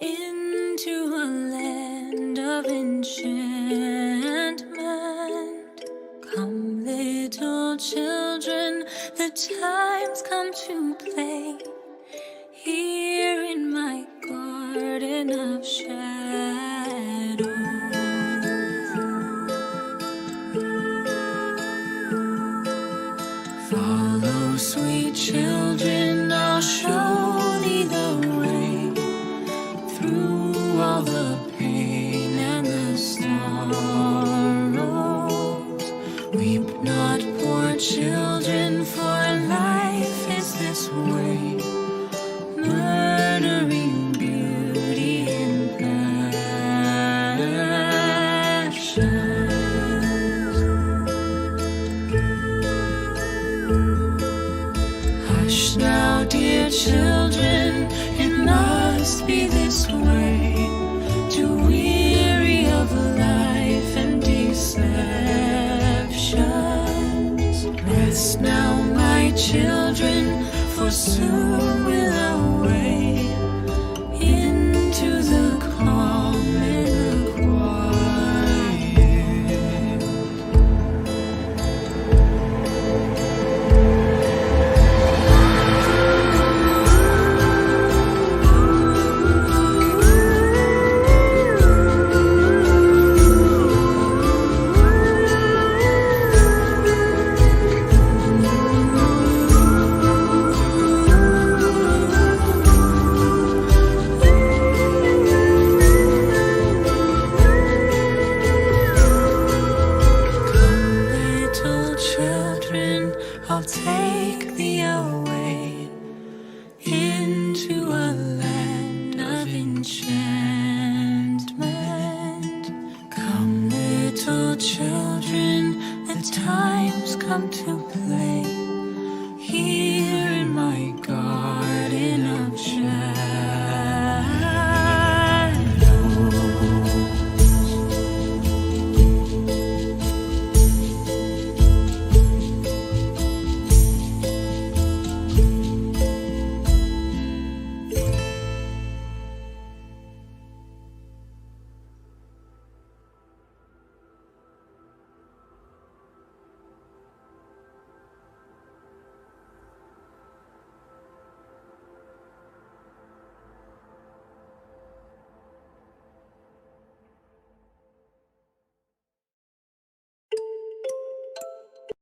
into a land of enchantment. Come, little children, the time's come to play here in my garden of shadows. Follow, sweet children, I'll show thee the way through all the pain and the sorrows. Weep not, poor children, for life is this way, murdering beauty and passion. Hush now, dear children, it must be this way, too weary of life and deceptions. Rest now, my children, for soon we'll away into the calm and the quiet. I'll take thee away into a land of enchantment. Come, little children, the time's come to play here in my garden of shadows.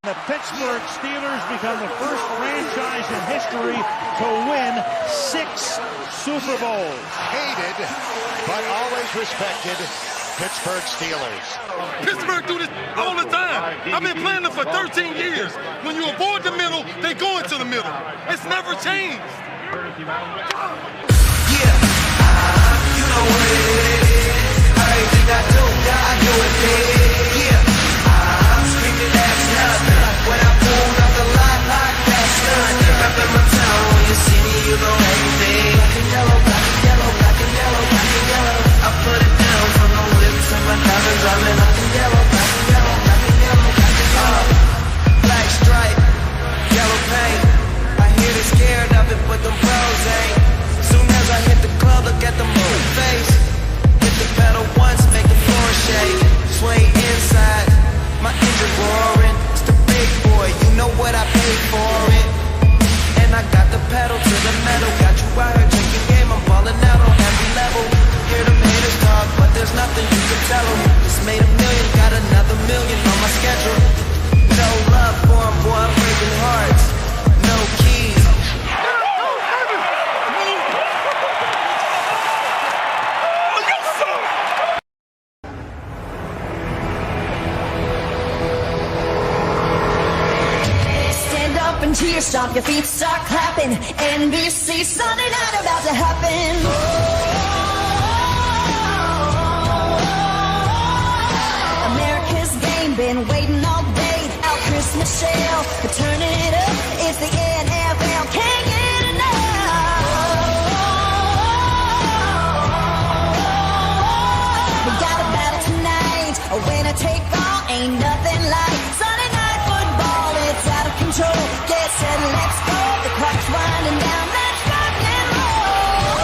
The Pittsburgh Steelers become the first franchise in history to win 6 Super Bowls. Hated, but always respected Pittsburgh Steelers. Pittsburgh do this all the time. I've been playing them for 13 years. When you avoid the middle, they go into the middle. It's never changed. Yeah, you know what it is. Everything I do, I do it big. Yeah, I'm screaming that's nothing. When I pulled up the lot like that's nothing. Up in my town, when you see me, you know everything. Black and yellow, black and yellow, black and yellow, black and yellow. I put it down from the whips and my diamonds. I'm in black and yellow, black and yellow, black and yellow, black and yellow. Black stripe, yellow paint. I hear they scared of it, but them bros ain't. Soon as I hit the club, look at the moon face. Hit the pedal once, make the floor shake. Sway inside, my engine roaring. It's the big boy, you know what I paid for it. And I got the pedal to the metal. Got you out here drinking game, I'm balling out on every level. Hear them haters talk, but there's nothing you can tell them. Just made $1 million, got another $1 million on my schedule. No love for 'em, boy, I'm breaking hearts. No keys. And cheer, stomp your feet, start clapping. NBC, Sunday night about to happen. America's game, been waiting all day. Our Christmas shell, we're turning it up. It's the NFL, can't get enough. We got a battle tonight, a winner take all, ain't nothing like Sunday night football. It's out of control. Get set, let's go. The clock's winding down. Let's rock and roll.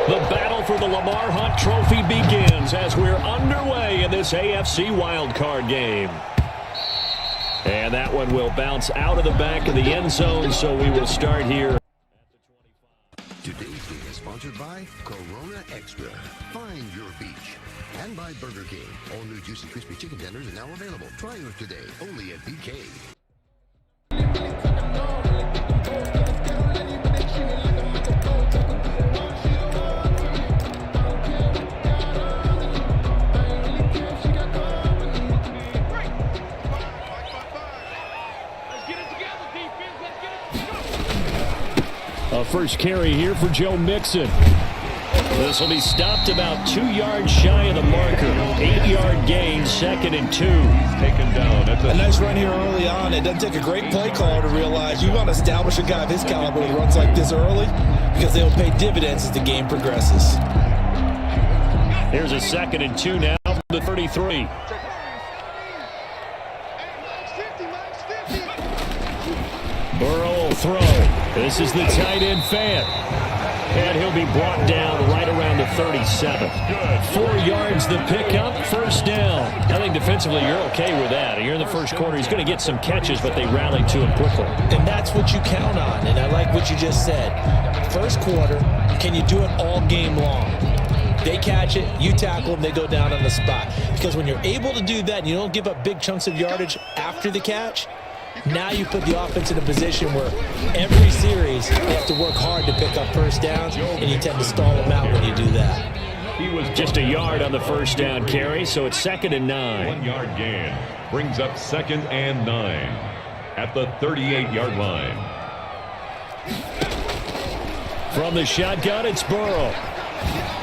The battle for the Lamar Hunt Trophy begins as we're underway in this AFC wildcard game. And that one will bounce out of the back of the end zone, so we will start here. Today's game is sponsored by Corona Extra. Find your beach. And by Burger King. All new juicy crispy chicken tenders are now available. Try yours today, only at BK. A first carry here for Joe Mixon. This will be stopped about 2 yards shy of the marker. 8-yard gain, 2nd and 2. He's taken down. A nice run here early on. It doesn't take a great play caller to realize you want to establish a guy of his caliber with runs like this early because they'll pay dividends as the game progresses. Here's a 2nd and 2 now from the 33. Burrow will throw. This is the tight end Fant. And he'll be brought down right around the 37. 4 yards the pickup, first down. I think defensively you're okay with that. You're in the first quarter. He's going to get some catches, but they rallied to him quickly. And that's what you count on, and I like what you just said. First quarter, can you do it all game long? They catch it, you tackle them, they go down on the spot. Because when you're able to do that and you don't give up big chunks of yardage after the catch, now you put the offense in a position where every series they have to work hard to pick up first downs, and you tend to stall them out when you do that. He was just a yard on the first down carry, so it's 2nd and 9. 1-yard gain brings up 2nd and 9 at the 38-yard line. From the shotgun, it's Burrow.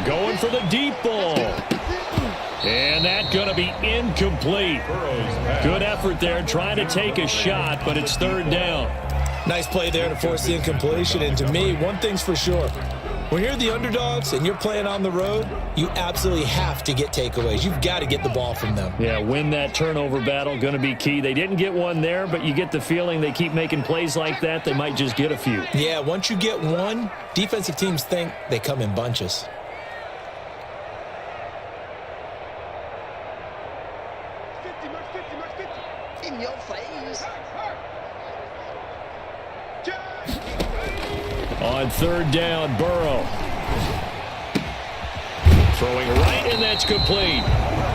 Going for the deep ball. And that's going to be incomplete. Good effort there, trying to take a shot, but it's 3rd down. Nice play there to force the incompletion. And to me, one thing's for sure. When you're the underdogs and you're playing on the road, you absolutely have to get takeaways. You've got to get the ball from them. Yeah, win that turnover battle, going to be key. They didn't get one there, but you get the feeling they keep making plays like that, they might just get a few. Yeah, once you get one, defensive teams think they come in bunches. In your face. On 3rd down, Burrow. Throwing right, and that's complete.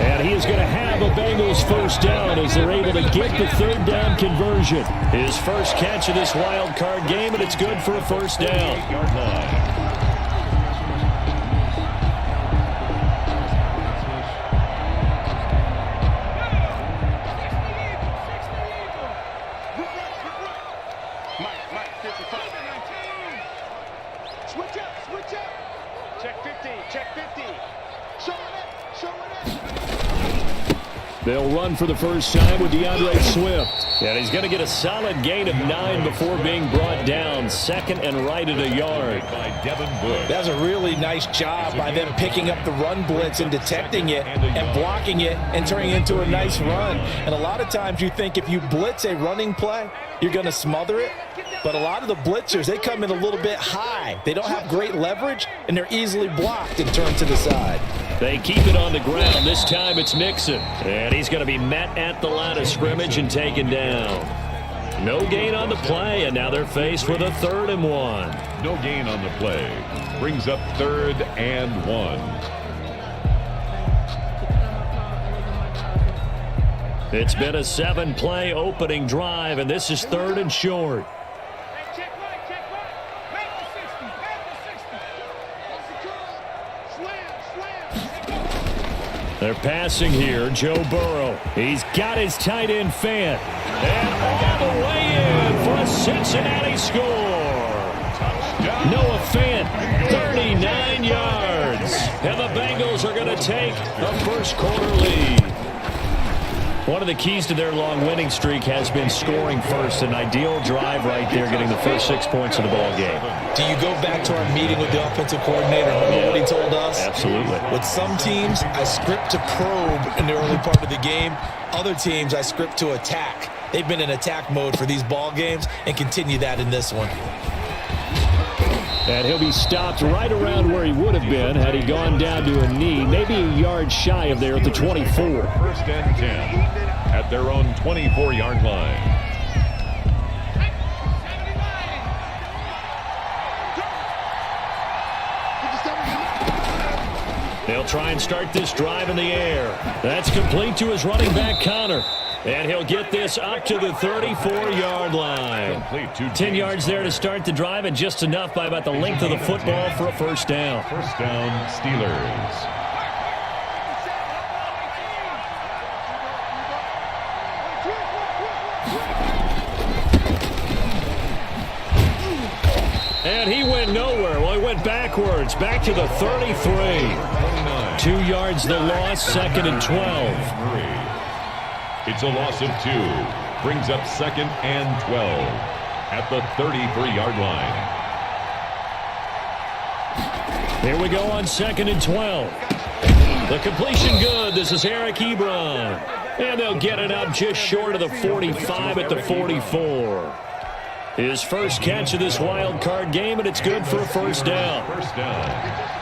And he is going to have a Bengals first down as they're able to get the 3rd down conversion. His first catch of this wild card game, and it's good for a first down. 8-yard line. They'll run for the first time with DeAndre Swift. And he's going to get a solid gain of 9 before being brought down. 2nd and right at a yard. By Devin Bush. That was a really nice job by them picking up the run blitz and detecting it and blocking it and turning it into a nice run. And a lot of times you think if you blitz a running play, you're going to smother it. But a lot of the blitzers, they come in a little bit high. They don't have great leverage, and they're easily blocked and turned to the side. They keep it on the ground. This time it's Mixon. And he's going to be met at the line of scrimmage and taken down. No gain on the play, and now they're faced with a 3rd and 1. No gain on the play. Brings up 3rd and 1. It's been a 7-play opening drive, and this is 3rd and short. They're passing here. Joe Burrow. He's got his tight end Fant. And all the way in for a Cincinnati score. Noah Fant, 39 yards. And the Bengals are going to take a first quarter lead. One of the keys to their long winning streak has been scoring first. An ideal drive right there, getting the first 6 points of the ball game. Do you go back to our meeting with the offensive coordinator? Remember what he told us? Absolutely. With some teams, I script to probe in the early part of the game. Other teams, I script to attack. They've been in attack mode for these ball games and continue that in this one. And he'll be stopped right around where he would have been had he gone down to a knee, maybe a yard shy of there at the 24. First and 10 at their own 24-yard line. They'll try and start this drive in the air. That's complete to his running back, Connor. And he'll get this up to the 34-yard line. 10 yards there to start the drive, and just enough by about the length of the football for a first down. First down, Steelers. And he went nowhere. Well, he went backwards, back to the 33. 2 yards the loss, second and 12. It's a loss of 2. Brings up second and 12 at the 33-yard line. Here we go on second and 12. The completion good. This is Eric Ebron. And they'll get it up just short of the 45 at the 44. His first catch of this wild card game, and it's good for a first down. First down.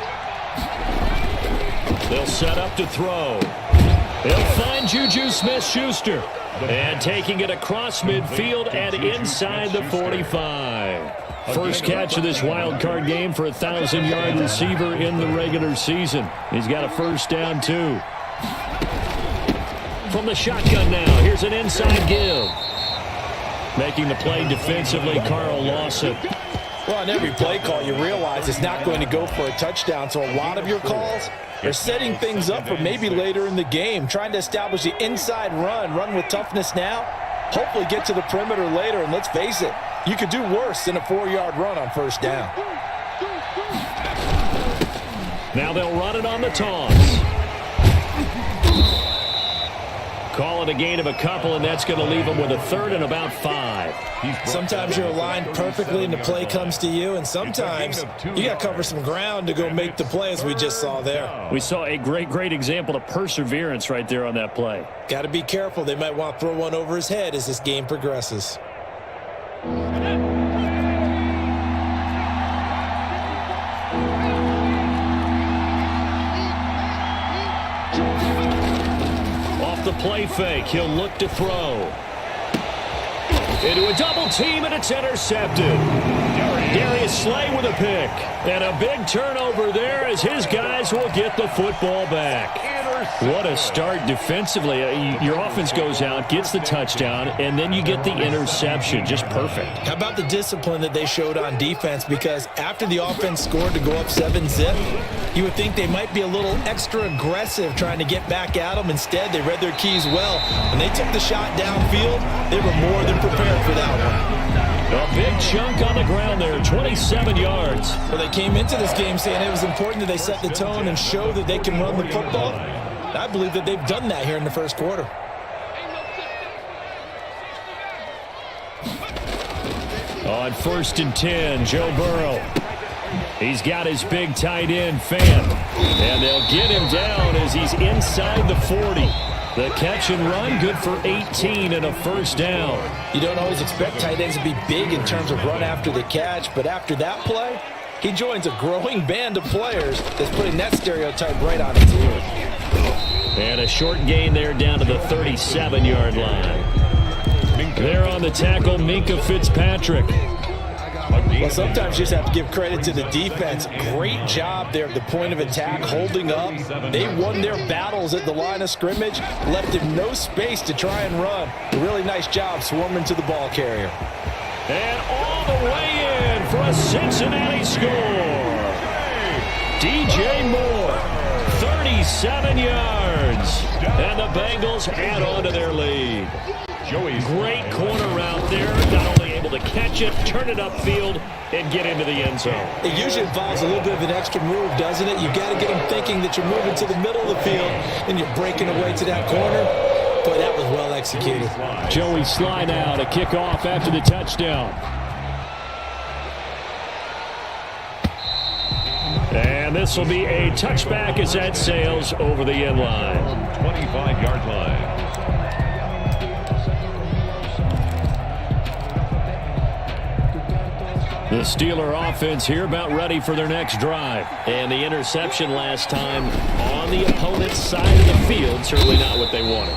They'll set up to throw. They'll find Juju Smith-Schuster. And taking it across midfield and inside the 45. First catch of this wild card game for a 1,000-yard receiver in the regular season. He's got a first down, too. From the shotgun now, here's an inside give. Making the play defensively, Carl Lawson. Well, on every play call, you realize it's not going to go for a touchdown, so a lot of your calls are setting things up for maybe later in the game, trying to establish the inside run with toughness now, hopefully get to the perimeter later, and let's face it, you could do worse than a 4-yard run on first down. Now they'll run it on the toss. Call it a gain of a couple, and that's going to leave them with a third and about 5. Sometimes you're aligned perfectly and the play comes to you, and sometimes you got to cover some ground to go make the play, as we just saw there. We saw a great example of perseverance right there on that play. Got to be careful. They might want to throw one over his head as this game progresses. The play fake, he'll look to throw. Into a double team, and it's intercepted. Darius Slay with a pick. And a big turnover there as his guys will get the football back. What a start defensively. Your offense goes out, gets the touchdown, and then you get the interception. Just perfect. How about the discipline that they showed on defense? Because after the offense scored to go up 7-zip, you would think they might be a little extra aggressive trying to get back at them. Instead, they read their keys well. When they took the shot downfield, they were more than prepared for that one. A big chunk on the ground there, 27 yards. Well, they came into this game saying it was important that they set the tone and show that they can run the football. I believe that they've done that here in the first quarter. On first and 10, Joe Burrow. He's got his big tight end, Fant. And they'll get him down as he's inside the 40. The catch and run, good for 18 and a first down. You don't always expect tight ends to be big in terms of run after the catch, but after that play, he joins a growing band of players that's putting that stereotype right on its ear. And a short gain there down to the 37-yard line. There on the tackle, Minkah Fitzpatrick. Well, sometimes you just have to give credit to the defense. Great job there at the point of attack, holding up. They won their battles at the line of scrimmage, left him no space to try and run. A really nice job swarming to the ball carrier. And all the way in for a Cincinnati score. DJ Moore, 37 yards. And the Bengals add on to their lead. Great corner route there. Not only able to catch it, turn it upfield, and get into the end zone. It usually involves a little bit of an extra move, doesn't it? You've got to get them thinking that you're moving to the middle of the field and you're breaking away to that corner. Boy, that was well executed. Joey Sly now to kick off after the touchdown. And this will be a touchback as that sails over the end line. 25-yard line. The Steeler offense here about ready for their next drive. And the interception last time on the opponent's side of the field, certainly not what they wanted.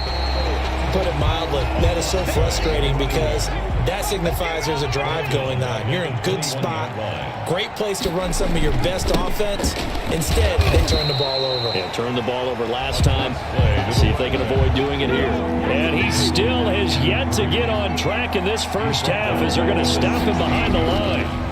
Put it mildly, that is so frustrating because that signifies there's a drive going on. You're in a good spot, great place to run some of your best offense. Instead, they turn the ball over. Yeah, turned the ball over last time. See if they can avoid doing it here. And he still has yet to get on track in this first half as they're going to stop him behind the line.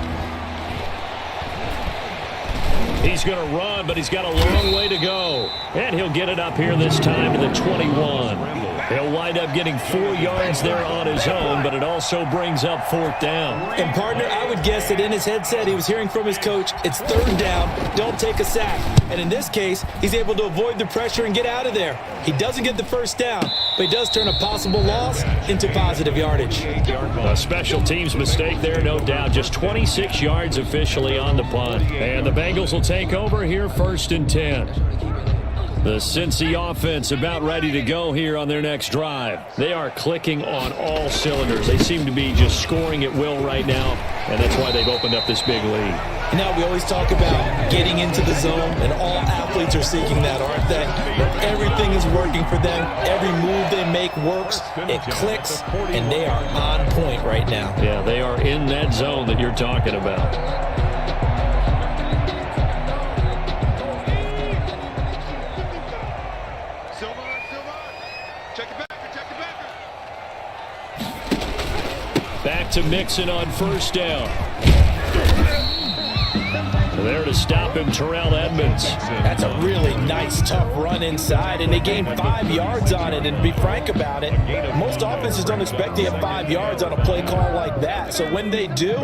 He's going to run, but he's got a long way to go. And he'll get it up here this time to the 21. He'll wind up getting 4 yards there on his own, but it also brings up 4th down. And, partner, I would guess that in his headset he was hearing from his coach, it's 3rd down, don't take a sack. And in this case, he's able to avoid the pressure and get out of there. He doesn't get the 1st down, but he does turn a possible loss into positive yardage. A special teams mistake there, no doubt. Just 26 yards officially on the punt. And the Bengals will take over here 1st and 10. The Cincy offense about ready to go here on their next drive. They are clicking on all cylinders. They seem to be just scoring at will right now, and that's why they've opened up this big lead. Now, we always talk about getting into the zone, and all athletes are seeking that, aren't they? Where everything is working for them. Every move they make works. It clicks, and they are on point right now. Yeah, they are in that zone that you're talking about. Back to Mixon on 1st down. There to stop him, Terrell Edmunds. That's a really nice, tough run inside, and they gained 5 yards on it. And to be frank about it, most offenses don't expect to get 5 yards on a play call like that. So when they do,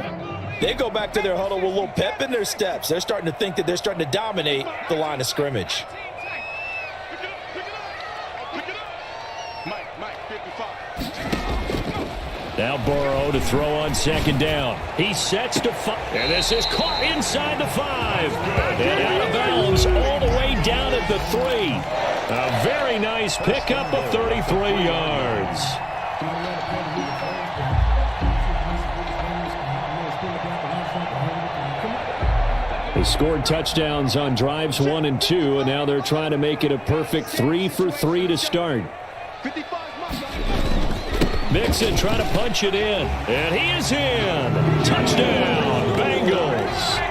they go back to their huddle with a little pep in their steps. They're starting to think that they're starting to dominate the line of scrimmage. Now Burrow to throw on 2nd down. He sets to 5. And this is caught inside the 5. And out of bounds all the way down at the 3. A very nice pickup of 33 yards. They scored touchdowns on drives 1 and 2, and now they're trying to make it a perfect 3 for 3 to start. Mixon trying to punch it in, and he is in. Touchdown, Bengals.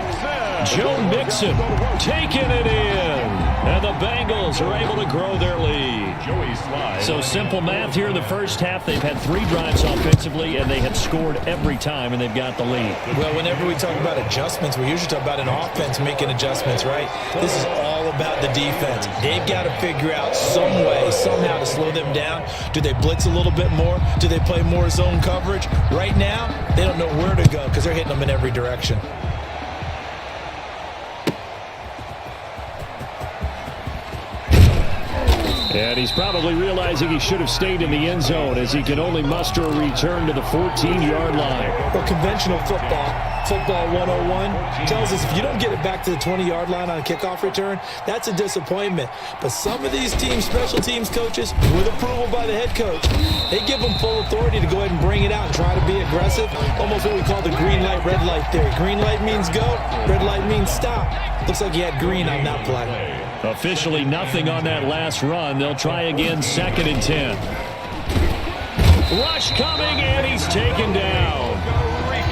Joe Mixon taking it in, and the Bengals are able to grow their lead. So simple math here in the first half. They've had 3 drives offensively, and they have scored every time, and they've got the lead. Well, whenever we talk about adjustments, we usually talk about an offense making adjustments, right? This is all about the defense. They've got to figure out some way, somehow to slow them down. Do they blitz a little bit more? Do they play more zone coverage? Right now, they don't know where to go because they're hitting them in every direction. And he's probably realizing he should have stayed in the end zone as he can only muster a return to the 14-yard line. Well, conventional football 101, tells us if you don't get it back to the 20-yard line on a kickoff return, that's a disappointment. But some of these teams, special teams coaches, with approval by the head coach, they give them full authority to go ahead and bring it out and try to be aggressive. Almost what we call the green light, red light theory. Green light means go, red light means stop. Looks like he had green on that play. Officially nothing on that last run. They'll try again 2nd and 10. Rush coming, and he's taken down.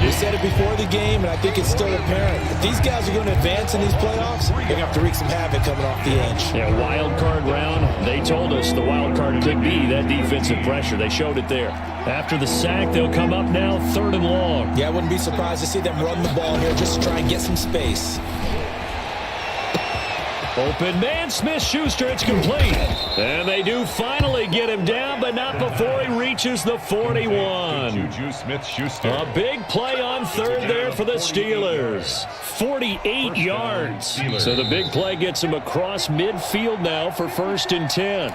We said it before the game, and I think it's still apparent. If these guys are going to advance in these playoffs, they're going to have to wreak some havoc coming off the edge. Yeah, wild card round. They told us the wild card could be that defensive pressure. They showed it there. After the sack, they'll come up now 3rd and long. Yeah, I wouldn't be surprised to see them run the ball here just to try and get some space. Open man, Smith-Schuster, it's complete. And they do finally get him down, but not before he reaches the 41. Juju Smith-Schuster. A big play on 3rd there for the Steelers. 48 yards. So the big play gets him across midfield now for 1st and 10.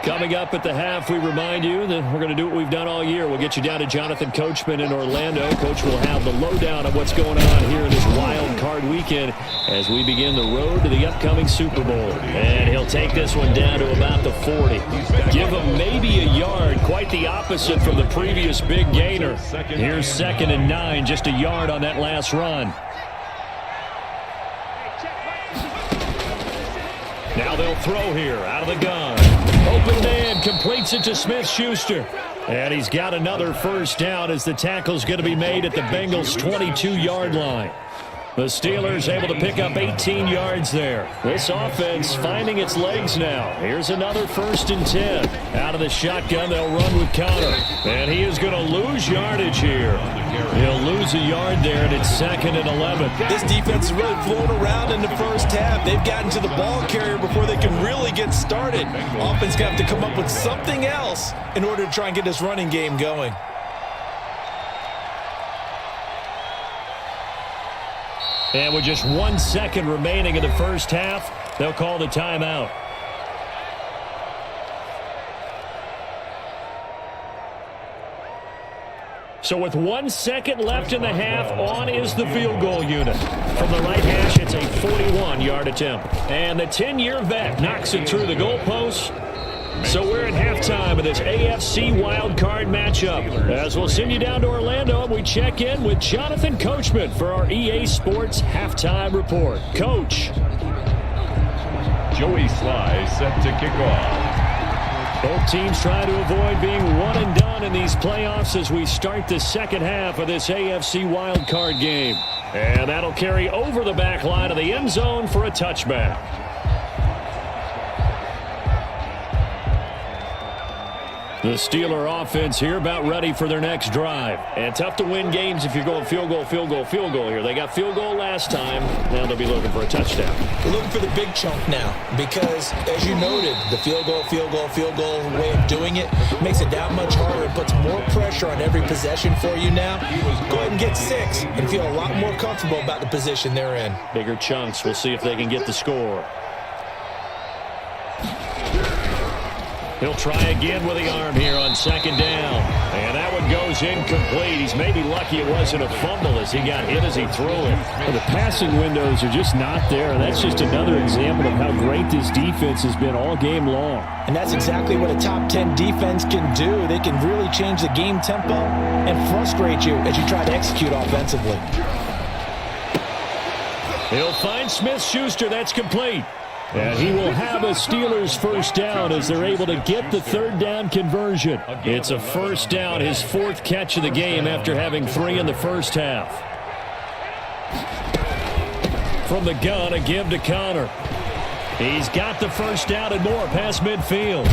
Coming up at the half, we remind you that we're going to do what we've done all year. We'll get you down to Jonathan Coachman in Orlando. Coach will have the lowdown of what's going on here in this wild card weekend as we begin the road to the upcoming Super Bowl. And he'll take this one down to about the 40. Give him maybe a yard, quite the opposite from the previous big gainer. Here's 2nd and 9, just a yard on that last run. Now they'll throw here out of the gun. Open man completes it to Smith-Schuster. And he's got another first down as the tackle's going to be made at the Bengals' 22-yard line. The Steelers able to pick up 18 yards there. This offense finding its legs now. Here's another 1st and 10. Out of the shotgun, they'll run with Connor. And he is going to lose yardage here. He'll lose a yard there, and it's 2nd and 11. This defense is really floating around in the first half. They've gotten to the ball carrier before they can really get started. Offense going to have to come up with something else in order to try and get this running game going. And with just 1 second remaining in the first half, they'll call the timeout. So with 1 second left in the half, on is the field goal unit. From the right hash, it's a 41-yard attempt. And the 10-year vet knocks it through the goalpost. So we're at halftime of this AFC wildcard matchup. As we'll send you down to Orlando, and we check in with Jonathan Coachman for our EA Sports Halftime Report. Coach. Joey Sly set to kick off. Both teams trying to avoid being one and done in these playoffs as we start the second half of this AFC wildcard game. And that'll carry over the back line of the end zone for a touchback. The Steeler offense here about ready for their next drive. And tough to win games if you're going field goal here. They got field goal last time. Now they'll be looking for a touchdown. They're looking for the big chunk now because, as you noted, the field goal way of doing it makes it that much harder. It puts more pressure on every possession for you now. Go ahead and get 6 and feel a lot more comfortable about the position they're in. Bigger chunks. We'll see if they can get the score. He'll try again with the arm here on 2nd down. And that one goes incomplete. He's maybe lucky it wasn't a fumble as he got hit as he threw it. Well, the passing windows are just not there, and that's just another example of how great this defense has been all game long. And that's exactly what a top 10 defense can do. They can really change the game tempo and frustrate you as you try to execute offensively. He'll find Smith-Schuster. That's complete. And he will have a Steelers first down as they're able to get the 3rd down conversion. It's a first down, his 4th catch of the game after having 3 in the first half. From the gun, a give to Connor. He's got the first down and more past midfield.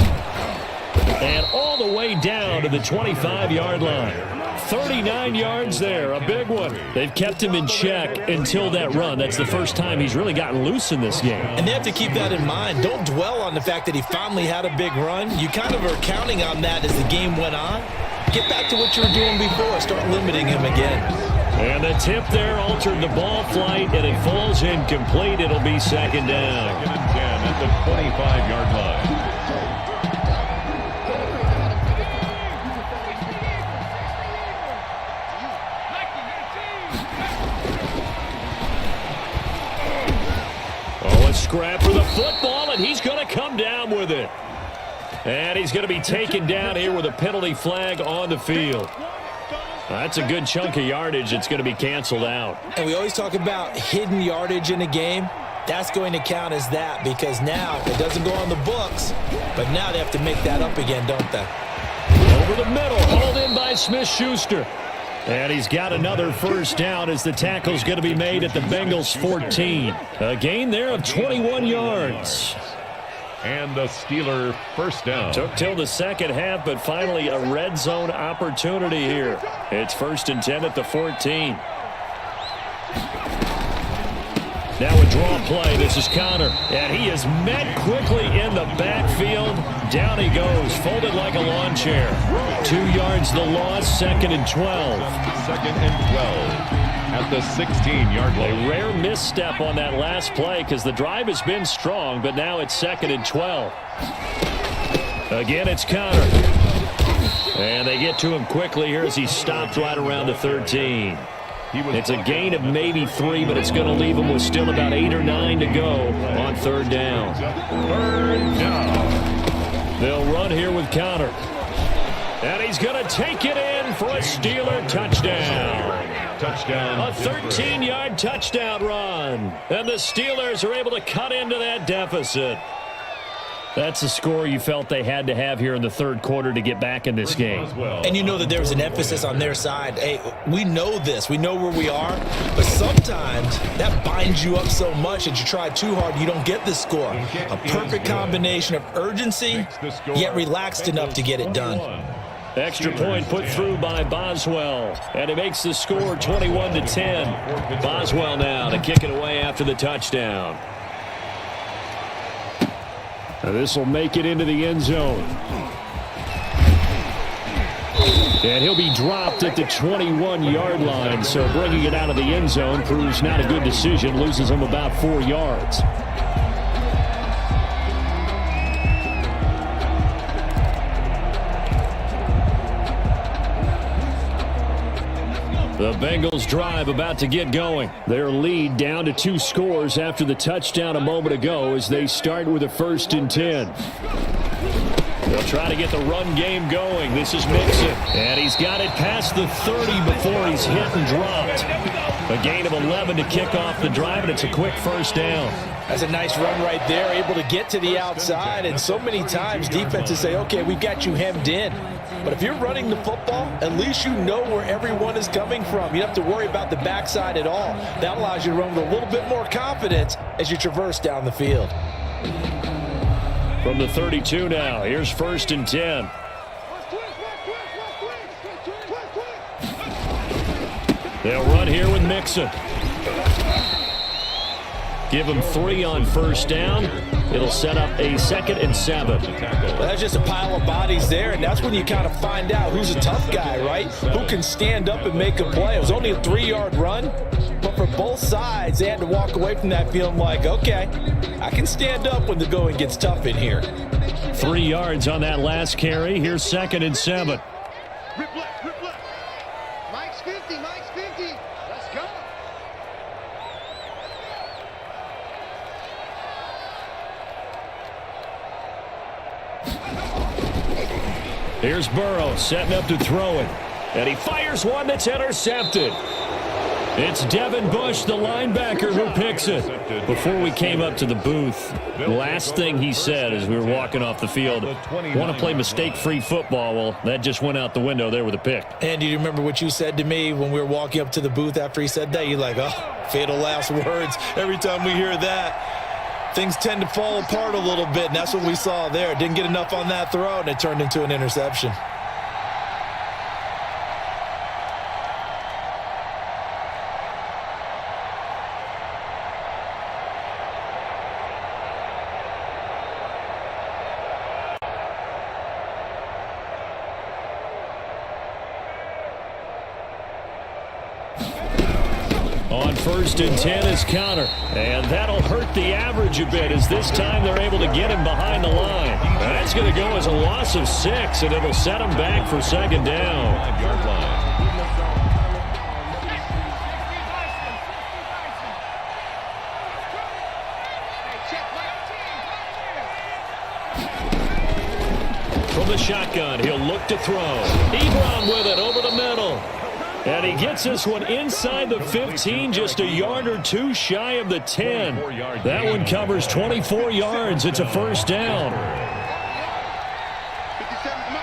And all the way down to the 25-yard line. 39 yards there, a big one. They've kept him in check until that run. That's the first time he's really gotten loose in this game. And they have to keep that in mind. Don't dwell on the fact that he finally had a big run. You kind of are counting on that as the game went on. Get back to what you were doing before. Start limiting him again. And the tip there altered the ball flight, and it falls incomplete. It'll be 2nd down. 2nd and 10 at the 25-yard line. Scrap for the football, and he's going to come down with it. And he's going to be taken down here with a penalty flag on the field. That's a good chunk of yardage. It's going to be canceled out. And we always talk about hidden yardage in a game. That's going to count as that because now it doesn't go on the books, but now they have to make that up again, don't they? Over the middle, hauled in by Smith-Schuster. And he's got another first down as the tackle's going to be made at the Bengals 14. A gain there of 21 yards. And the Steeler first down. Took till the second half, but finally a red zone opportunity here. It's 1st and 10 at the 14. Now a draw play. This is Connor. And he is met quickly in the backfield. Down he goes, folded like a lawn chair. 2 yards the loss, 2nd and 12. 2nd and 12 at the 16-yard line. A rare misstep on that last play because the drive has been strong, but now it's 2nd and 12. Again, it's Connor. And they get to him quickly here as he stopped right around the 13. It's a gain of maybe 3, but it's going to leave him with still about 8 or 9 to go on third down. Third down. They'll run here with Connor. And he's going to take it in for a Steeler touchdown. Touchdown. A 13-yard touchdown run. And the Steelers are able to cut into that deficit. That's a score you felt they had to have here in the third quarter to get back in this game. And you know that there was an emphasis on their side. Hey, we know this. We know where we are. But sometimes that binds you up so much that you try too hard, you don't get the score. A perfect combination of urgency, yet relaxed enough to get it done. Extra point put through by Boswell. And it makes the score 21-10. Boswell now to kick it away after the touchdown. This will make it into the end zone. And he'll be dropped at the 21-yard line. So bringing it out of the end zone proves not a good decision. Loses him about 4 yards. The Bengals drive about to get going. Their lead down to 2 scores after the touchdown a moment ago as they start with a 1st and 10. They'll try to get the run game going. This is Mixon. And he's got it past the 30 before he's hit and dropped. A gain of 11 to kick off the drive, and it's a quick 1st down. That's a nice run right there, able to get to the outside. And so many times defenses say, okay, we've got you hemmed in. But if you're running the football, at least you know where everyone is coming from. You don't have to worry about the backside at all. That allows you to run with a little bit more confidence as you traverse down the field. From the 32 now, here's 1st and 10. They'll run here with Mixon. Give him 3 on 1st down. It'll set up a 2nd and 7. Well, that's just a pile of bodies there, and that's when you kind of find out who's a tough guy, right? Who can stand up and make a play. It was only a 3-yard run, but for both sides, they had to walk away from that feeling like, okay, I can stand up when the going gets tough in here. 3 yards on that last carry. Here's 2nd and 7. Rip left, rip left. Mike's 50, Mike's 50. Let's go. Here's Burrow setting up to throw it. And he fires one that's intercepted. It's Devin Bush, the linebacker, who picks it. Before we came up to the booth, the last thing he said as we were walking off the field, want to play mistake-free football. Well, that just went out the window there with a pick. And do you remember what you said to me when we were walking up to the booth after he said that? You're like, oh, fatal last words. Every time we hear that, things tend to fall apart a little bit, and that's what we saw there. Didn't get enough on that throw, and it turned into an interception. On 1st and 10 is Connor. And that'll hurt the average a bit as this time they're able to get him behind the line. That's going to go as a loss of 6, and it'll set him back for 2nd down. 5-yard line. From the shotgun, he'll look to throw. Ebron with it over the middle. And he gets this one inside the 15, just a yard or 2 shy of the 10. That one covers 24 yards. It's a 1st down. 57,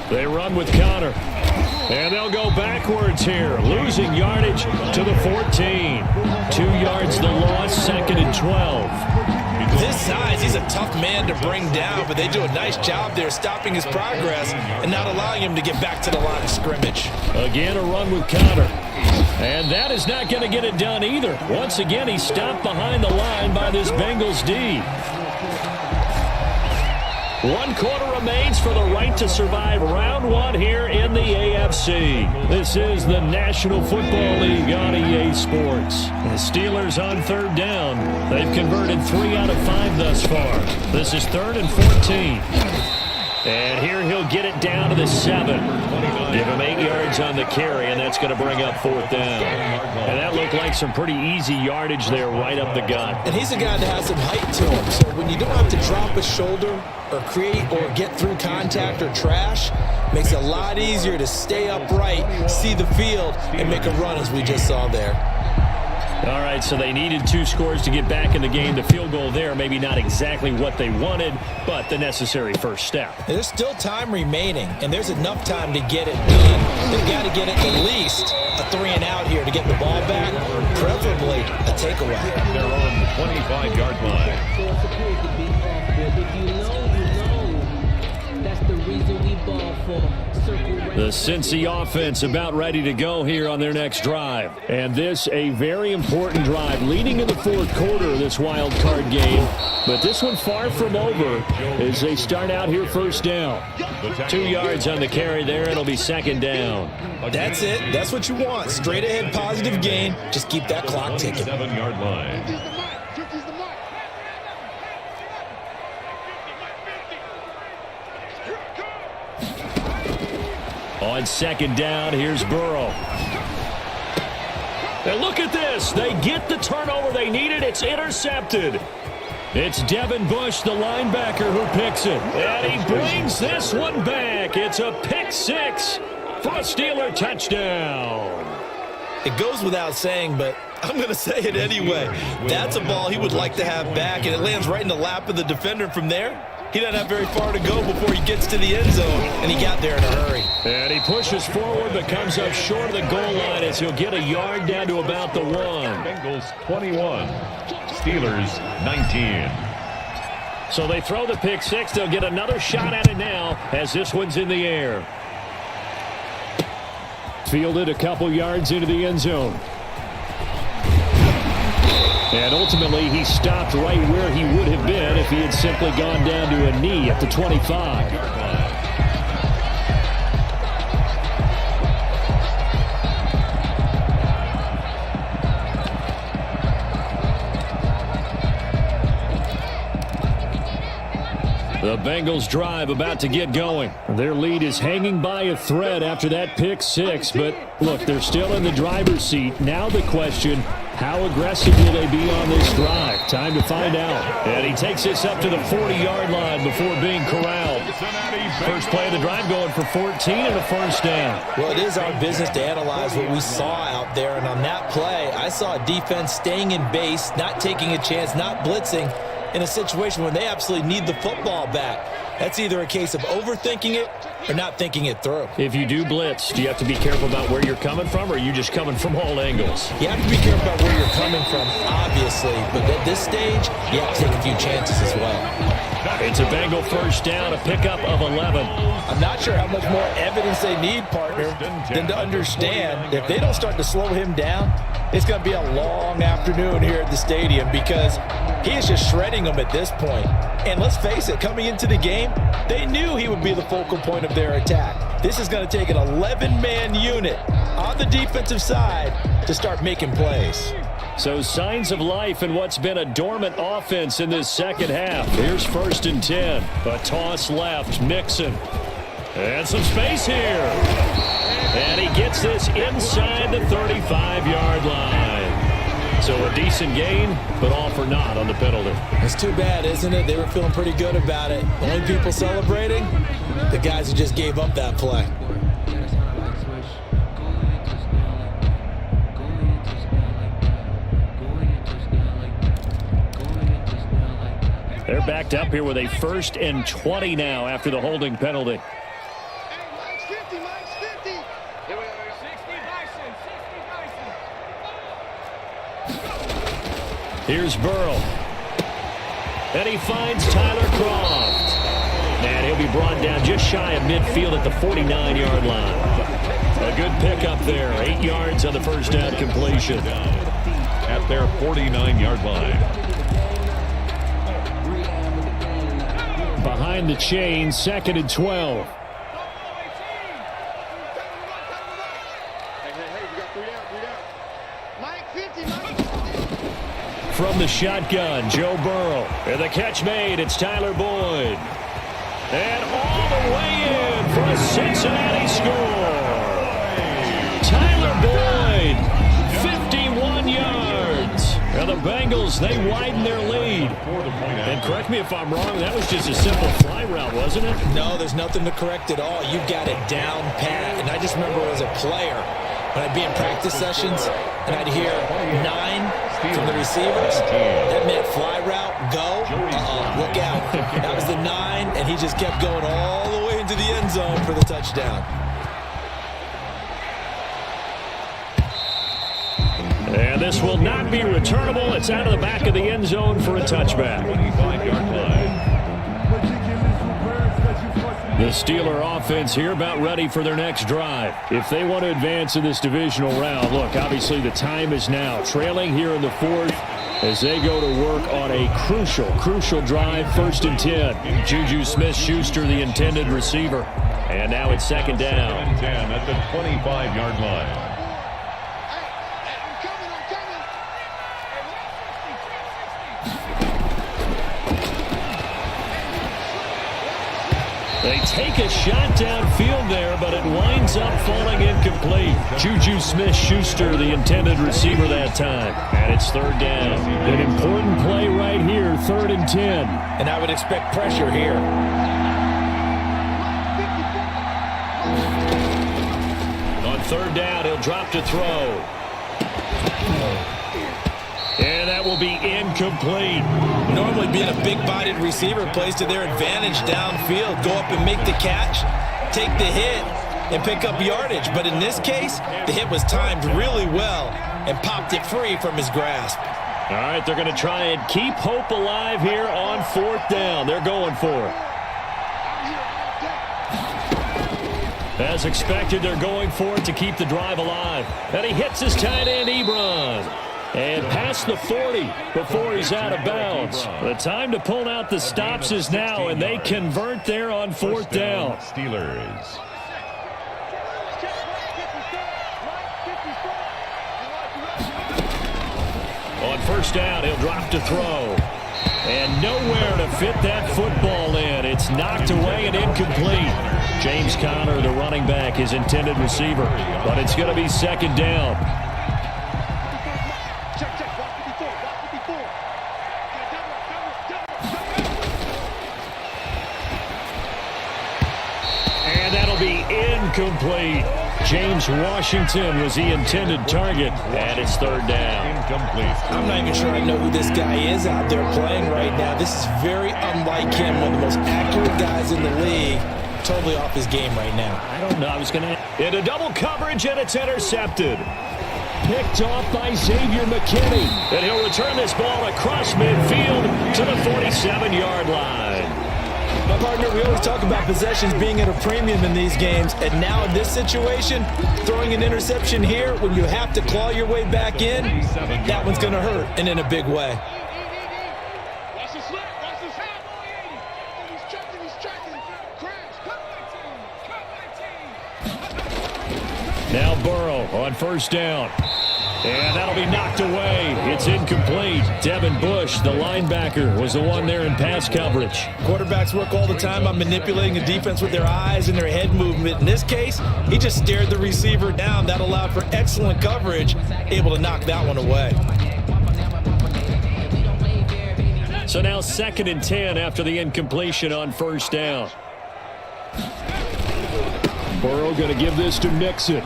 They run with Connor. And they'll go backwards here, losing yardage to the 14. 2 yards the loss, 2nd and 12. This size, he's a tough man to bring down, but they do a nice job there stopping his progress and not allowing him to get back to the line of scrimmage. Again, a run with Connor. And that is not going to get it done either. Once again, he's stopped behind the line by this Bengals D. 1 quarter remains for the right to survive round 1 here in the AFC. This is the National Football League on EA Sports. The Steelers on 3rd down. They've converted 3 out of 5 thus far. This is 3rd and 14. And here he'll get it down to the 7. Give him 8 yards on the carry, and that's going to bring up 4th down. And that looked like some pretty easy yardage there right up the gut. And he's a guy that has some height to him. So when you don't have to drop a shoulder or create or get through contact or trash, makes it a lot easier to stay upright, see the field, and make a run as we just saw there. All right, so they needed 2 scores to get back in the game. The field goal there, maybe not exactly what they wanted, but the necessary first step. There's still time remaining, and there's enough time to get it done. They've got to get it at least a 3 and out here to get the ball back, preferably a takeaway. They're on the 25-yard line. That's the reason we ball for. The Cincy offense about ready to go here on their next drive. And this a very important drive leading in the 4th quarter of this wild card game. But this one far from over as they start out here 1st down. 2 yards on the carry there. It'll be 2nd down. That's it. That's what you want. Straight ahead positive gain. Just keep that clock ticking. 7-yard line. On 2nd down, here's Burrow. And look at this. They get the turnover they needed. It's intercepted. It's Devin Bush, the linebacker, who picks it. And he brings this one back. It's a pick 6 for a Steeler touchdown. It goes without saying, but I'm going to say it anyway. That's a ball he would like to have back, and it lands right in the lap of the defender from there. He doesn't have very far to go before he gets to the end zone, and he got there in a hurry. And he pushes forward but comes up short of the goal line as he'll get a yard down to about the 1. Bengals 21, Steelers 19. So they throw the pick 6. They'll get another shot at it now as this one's in the air. Fielded a couple yards into the end zone. And ultimately, he stopped right where he would have been if he had simply gone down to a knee at the 25. The Bengals drive about to get going. Their lead is hanging by a thread after that pick 6. But look, they're still in the driver's seat. Now the question, how aggressive will they be on this drive? Time to find out. And he takes this up to the 40-yard line before being corralled. First play of the drive going for 14 and a 1st down. Well, it is our business to analyze what we saw out there. And on that play, I saw a defense staying in base, not taking a chance, not blitzing, in a situation when they absolutely need the football back. That's either a case of overthinking it or not thinking it through. If you do blitz, do you have to be careful about where you're coming from, or are you just coming from all angles? You have to be careful about where you're coming from, obviously, but at this stage, you have to take a few chances as well. It's a Bengal 1st down, a pickup of 11. I'm not sure how much more evidence they need, partner, than to understand if they don't start to slow him down, it's going to be a long afternoon here at the stadium because he is just shredding them at this point. And let's face it, coming into the game, they knew he would be the focal point of their attack. This is going to take an 11-man unit on the defensive side to start making plays. So signs of life in what's been a dormant offense in this 2nd half. Here's 1st and 10. A toss left, Mixon. And some space here. And he gets this inside the 35-yard line. So a decent gain, but all for naught on the penalty. It's too bad, isn't it? They were feeling pretty good about it. The only people celebrating, the guys who just gave up that play. They're backed up here with a 1st and 20 now after the holding penalty. Mike's 50, Mike's 50. Here's Burrow. And he finds Tyler Kroft. And he'll be brought down just shy of midfield at the 49-yard line. A good pickup there. 8 yards on the 1st down completion. At their 49-yard line. behind the chain, 2nd and 12. From the shotgun, Joe Burrow. And the catch made, it's Tyler Boyd. And all the way in for a Cincinnati score. Tyler Boyd, 51 yards. And the Bengals, they widen their lead. And correct me if I'm wrong, that was just a simple fly route, wasn't it? No, there's nothing to correct at all. You got it down pat. And I just remember as a player, when I'd be in practice sessions, and I'd hear 9 from the receivers, that meant fly route, go, look out. That was the 9, and he just kept going all the way into the end zone for the touchdown. And this will not be returnable. It's out of the back of the end zone for a touchback. 25-yard line. The Steeler offense here about ready for their next drive. If they want to advance in this divisional round, look, obviously the time is now. Trailing here in the 4th as they go to work on a crucial drive, 1st and 10. Juju Smith-Schuster, the intended receiver. And now it's 2nd down. 2nd and 10 at the 25-yard line. They take a shot downfield there, but it winds up falling incomplete. Juju Smith-Schuster, the intended receiver that time. And it's 3rd down. An important play right here, 3rd and 10. And I would expect pressure here. On 3rd down, he'll drop to throw. And that will be incomplete. Normally being a big-bodied receiver plays to their advantage downfield. Go up and make the catch, take the hit, and pick up yardage. But in this case, the hit was timed really well and popped it free from his grasp. All right, they're going to try and keep hope alive here on 4th down. They're going for it. As expected, they're going for it to keep the drive alive. And he hits his tight end, Ebron. And past the 40 before he's out of bounds. The time to pull out the stops is now, and they convert there on 4th down. Steelers. On 1st down, he'll drop to throw. And nowhere to fit that football in. It's knocked away and incomplete. James Conner, the running back, his intended receiver. But it's going to be 2nd down. And that'll be incomplete. James Washington was the intended target, and it's 3rd down. Incomplete. I'm not even sure I know who this guy is out there playing right now. This is very unlike him, one of the most accurate guys in the league. Totally off his game right now. I don't know. I was going to... Into double coverage, and it's intercepted. Picked off by Xavier McKinney. And he'll return this ball across midfield to the 47-yard line. My partner, we always talk about possessions being at a premium in these games, and now in this situation, throwing an interception here when you have to claw your way back in, that one's going to hurt, and in a big way. Now Burrow on 1st down. And that'll be knocked away. It's incomplete. Devin Bush, the linebacker, was the one there in pass coverage. Quarterbacks work all the time on manipulating a defense with their eyes and their head movement. In this case, he just stared the receiver down. That allowed for excellent coverage, able to knock that one away. So now 2nd and 10 after the incompletion on 1st down. Burrow going to give this to Mixon.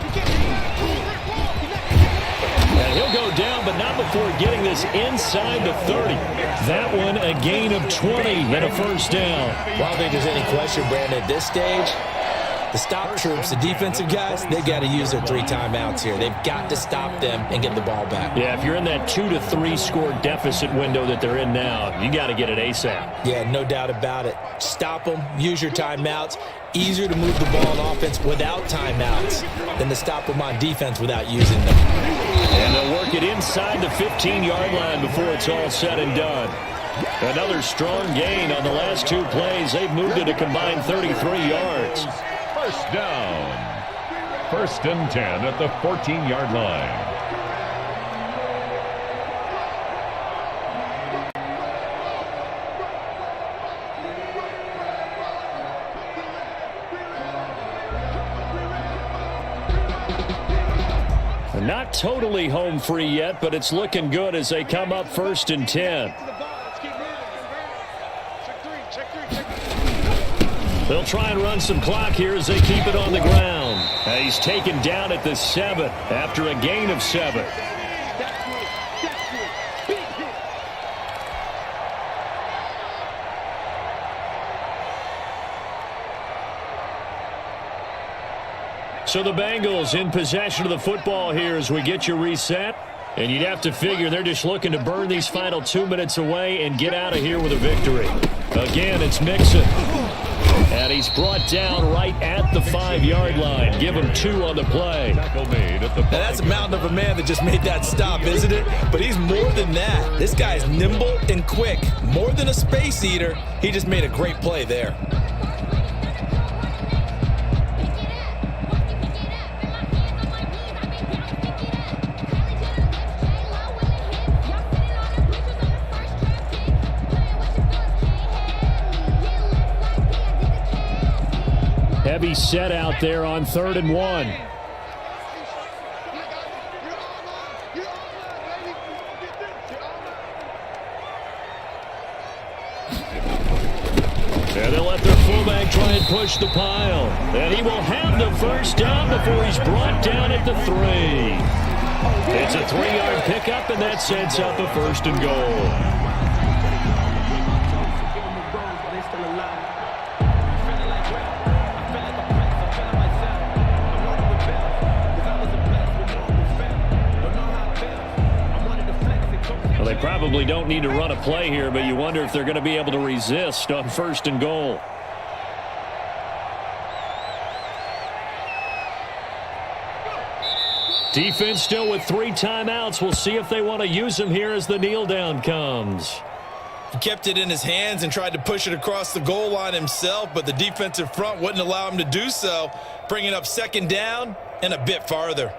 And he'll go down, but not before getting this inside the 30. That one a gain of 20 and a 1st down. Well, I don't think there's any question, Brandon, at this stage, the stop troops, the defensive guys, they got to use their 3 timeouts here. They've got to stop them and get the ball back. Yeah, if you're in that 2 to 3 score deficit window that they're in now, you got to get it ASAP. Yeah, no doubt about it. Stop them, use your timeouts. Easier to move the ball on offense without timeouts than to stop them on defense without using them. And they'll work it inside the 15-yard line before it's all said and done. Another strong gain on the last 2 plays. They've moved it a combined 33 yards. First down. 1st and 10 at the 14-yard line. Not totally home free yet, but it's looking good as they come up 1st and 10. They'll try and run some clock here as they keep it on the ground. He's taken down at the 7 after a gain of 7. So the Bengals in possession of the football here as we get you reset. And you'd have to figure they're just looking to burn these final 2 minutes away and get out of here with a victory. Again, it's Mixon. And he's brought down right at the 5-yard line. Give him 2 on the play. Tackle made at the 5. Now that's a mountain of a man that just made that stop, isn't it? But he's more than that. This guy's nimble and quick. More than a space eater. He just made a great play there. Heavy set out there on 3rd and 1. And they'll let their fullback try and push the pile. And he will have the first down before he's brought down at the 3. It's a 3-yard pickup, and that sets up a 1st and goal. They probably don't need to run a play here, but you wonder if they're going to be able to resist on 1st and goal. Defense still with 3 timeouts. We'll see if they want to use them here as the kneel down comes. He kept it in his hands and tried to push it across the goal line himself, but the defensive front wouldn't allow him to do so, bringing up 2nd down and a bit farther.